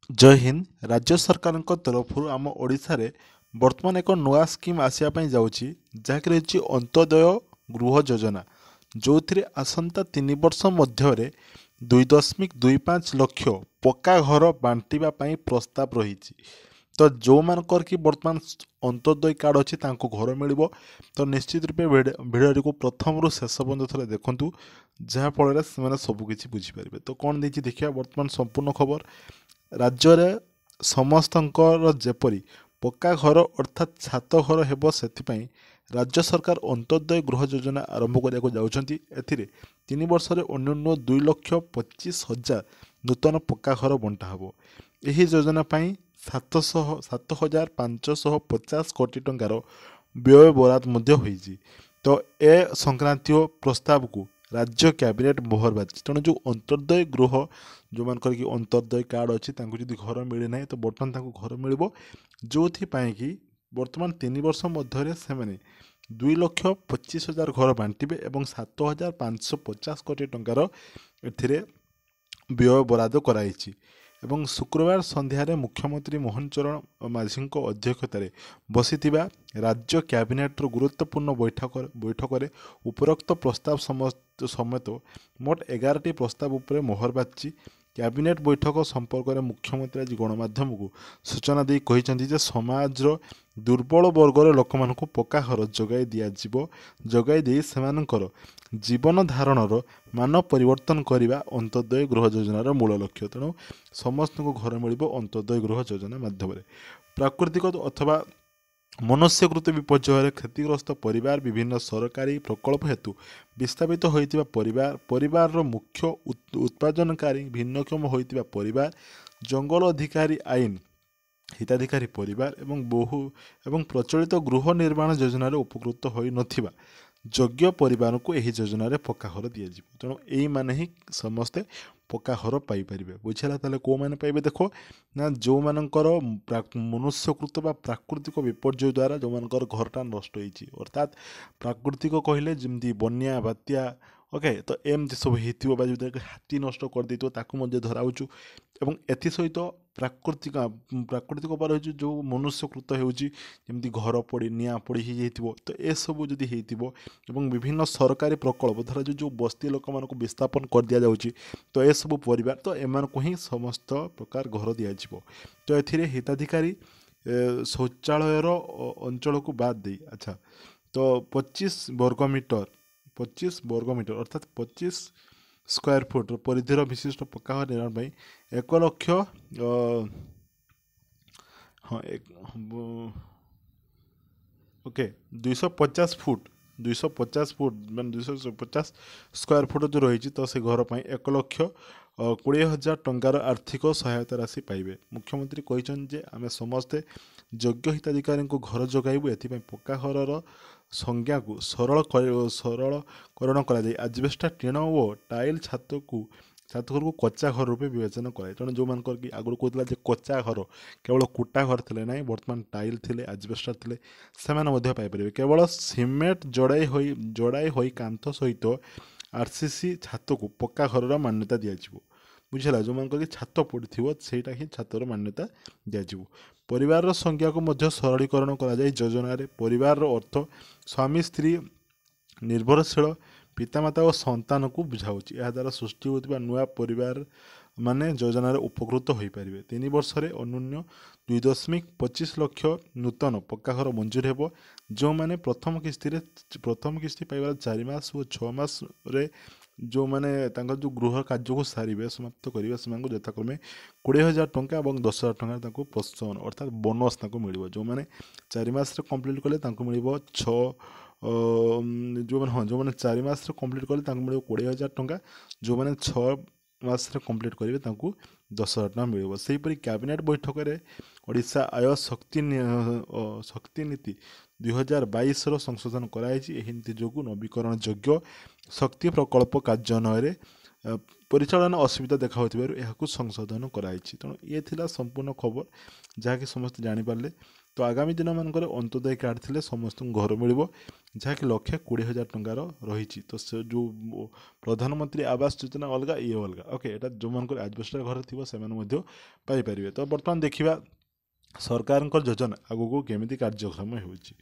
जय हिंद। राज्य सरकार तरफ आम ओडिशा रे वर्तमान एक नुआ स्कीम आसवाई जाऊँगी जहाँकि रही अंत्योदय गृह योजना जो थी आसंता 3 वर्ष मध्य 2.25 लक्ष पक्का घर बांटिबा पई प्रस्ताव रही। तो जो मानकर कि वर्तमान अंत्योदय कार्ड अच्छी घर मिल तो निश्चित रूपे भिडियो को प्रथम रू शेष पर्यंत थे देखूँ जहाँफल से सबकि बुझीपारे। तो कौन देखिए देखिए वर्तमान संपूर्ण खबर राज्य समस्तंकर जेपरी पक्का घर अर्थात छात घर हेब से राज्य सरकार अंत्योदय गृह योजना आरंभ करने जाउछंती। एथिरे 3 वर्ष अन्यून 2,25,000 नूतन पक्का घर बंटा हब। यही योजना पाई 7,550 कोटी टंकार व्यय बराद मध्य होईଛି। तो ए संक्रांतीय प्रस्ताव को राज्य कैबिनेट मोहर बाजी। तेणु जो अंत्योदय गृह जो मानकर कि अंत्योदय कार्ड अच्छी जब घर मिले ना तो बर्तमान घर मिल जो कि वर्तमान 3 वर्ष मध्य से 2,25,000 घर बांटे और 7,550 कोटी टंकार एथिरे व्यय बराद कराई। एवं शुक्रवार संध्यारे मुख्यमंत्री मोहन चरण माझी अध्यक्षतार बसीथिबा राज्य कैबिनेटर गुरुत्वपूर्ण बैठक उपरोक्त प्रस्ताव समेत मोट 11टी प्रस्ताव उपरे मोहर बाजी। कैबिनेट बैठक संपर्क में मुख्यमंत्री आज गणमाध्यम को सूचना दी कही समाज दुर्बल वर्गर लोक मानक पक्का घर जगाई जगाई दे सेमानकर जीवन धारणर मान परिवर्तन करने अंत्योदय गृह योजनार मूल लक्ष्य। तेणु समस्त को घर मिल अंत्योदय गृह योजना माध्यम प्राकृतिक अथवा मनुष्यकृत विपर्यय क्षतिग्रस्त परिवार विभिन्न सरकारी प्रकल्प हेतु विस्थापित होइतिबा परिवार मुख्य उत्पादनकारी भिन्नक्षम होइतिबा परिवार जंगल अधिकारी आईन हिताधिकारी परिवार एवं प्रचलित गृह निर्माण योजन उपकृत होई नथिबा योग्य परिवार को यही योजन पक्का घर दि जाए। तेणु यही माने ही समस्ते पक्का घर पाइपर बुझेगा। ताले को मैंने पाइबे देख ना जो मानकर मनुष्यकृत बा प्राकृतिक विपर्यय द्वारा जो मानकर घरटा नष्ट होती अर्थात प्राकृतिक कहले जमी बन्या बात्या ओके तो एमती सब हो हाथी नष्ट कर देते धराऊँ एवं एथि सहित प्राकृतिक प्राकृतिक उपाय रही जो मनुष्यकृत होती घर पड़ी निआ पड़ी हो तो ये सब जदि एवं विभिन्न सरकारी प्रकल्प धर जो बस्ती लोक मान विस्थापन कर दि जाऊँगी तो ये सब परिवार तो एम को ही समस्त प्रकार घर दिज्व। तो ए हिताधिकारी शौचालयर अंचल को बाद दे अच्छा तो 25 वर्ग मीटर अर्थात 25 स्क्वायर फुट परिधिर विशिष्ट पक्का घर निर्माण 1 लक्ष हाँ ओके 250 फुट मैंने 250 स्क्वायर फुट जो रही तो से घर पर 1,20,000 टंकार आर्थिक सहायता राशि पाइबे। मुख्यमंत्री कहते आम समस्ते योग्य हिताधिकारी को घर जगाइबू एथिपाई पक्का घर संज्ञा को सरलकरण कर आजबेस्टा टीण और टाइल छात घर को कच्चा घर रूपे विवेचना कराए। तेणु जो मान कि आगुरी कहला कच्चा घर केवल कुटा घर थे ना बर्तमान टाइल थे आजबेस्टा थे से पाइपर केवल सीमेंट जड़ाई हो कांथ सहित आरसीसी छात को पक्का घर मान्यता दिज्व। बुझेगा जो मान छात पड़ो सेटा ही छातर मान्यता दिज्व। परिवार संख्या को मध्य सरलीकरण कर योजन परिवार अर्थ स्वामी स्त्री निर्भरशील पितामाता और संतान को बुझाऊँच द्वारा सृष्टि होता नुआ परिवार माने योजन उपकृत हो पारे। 3 वर्ष अन्यून 2.25 लक्ष नूतन पक्का घर मंजूर हो जो मैंने प्रथम किस्ती पाइबार 4 मास और 6 मास जो मैंने जो गृह कार्य को सारे समाप्त करेंगे से यथाक्रमे 20,000 टंका और 10,000 टंका प्रोत्साहन अर्थात बोनस मिल जो मैंने 4 मास कंप्लीट कले मिल 6 जो मैंने हाँ जो मैंने 4 मास कंप्लीट कले मिल 20,000 टंका जो मैंने 6 मास कंप्लीट करेंगे 10,000 टंका मिल। सेहीपरि कैबिनेट बैठक में ओडिशा आय शक्ति नीति 2022 संशोधन कराई। नीति जो नवीकरण योग्य शक्ति प्रकल्प कार्यान्वयन ପରିଚାଳନା ଅସୁବିଧା ଦେଖାଉଥିବାରୁ ଏହାକୁ ସଂଶୋଧନ କରାଯାଇଛି। ତେଣୁ ଇଏ ଥିଲା ସମ୍ପୂର୍ଣ୍ଣ ଖବର ଯାହାକି ସମସ୍ତେ ଜାଣିପାରିଲେ। ତ ଆଗାମୀ ଦିନମାନଙ୍କରେ ଅନ୍ତୋଦୟ କାର୍ଡ଼ ଥିଲେ ସମସ୍ତଙ୍କୁ ଘର ମିଳିବ, ଯାହାକି 1,20,000 ଟଙ୍କାର ରହିଛି। ତ ସେ ଯେଉଁ ପ୍ରଧାନମନ୍ତ୍ରୀ ଆବାସ ଯୋଜନା ଅଲଗା, ଇଏ ଅଲଗା। ଓକେ, ଏଇଟା ଯେଉଁମାନଙ୍କର ଆଜବେଷ୍ଟର ଘର ଥିବ ସେମାନେ ମଧ୍ୟ ପାଇପାରିବେ। ତ ବର୍ତ୍ତମାନ ଦେଖିବା ସରକାରଙ୍କ ଯୋଜନା ଆଗକୁ କେମିତି କାର୍ଯ୍ୟକ୍ଷମ ହେଉଛି।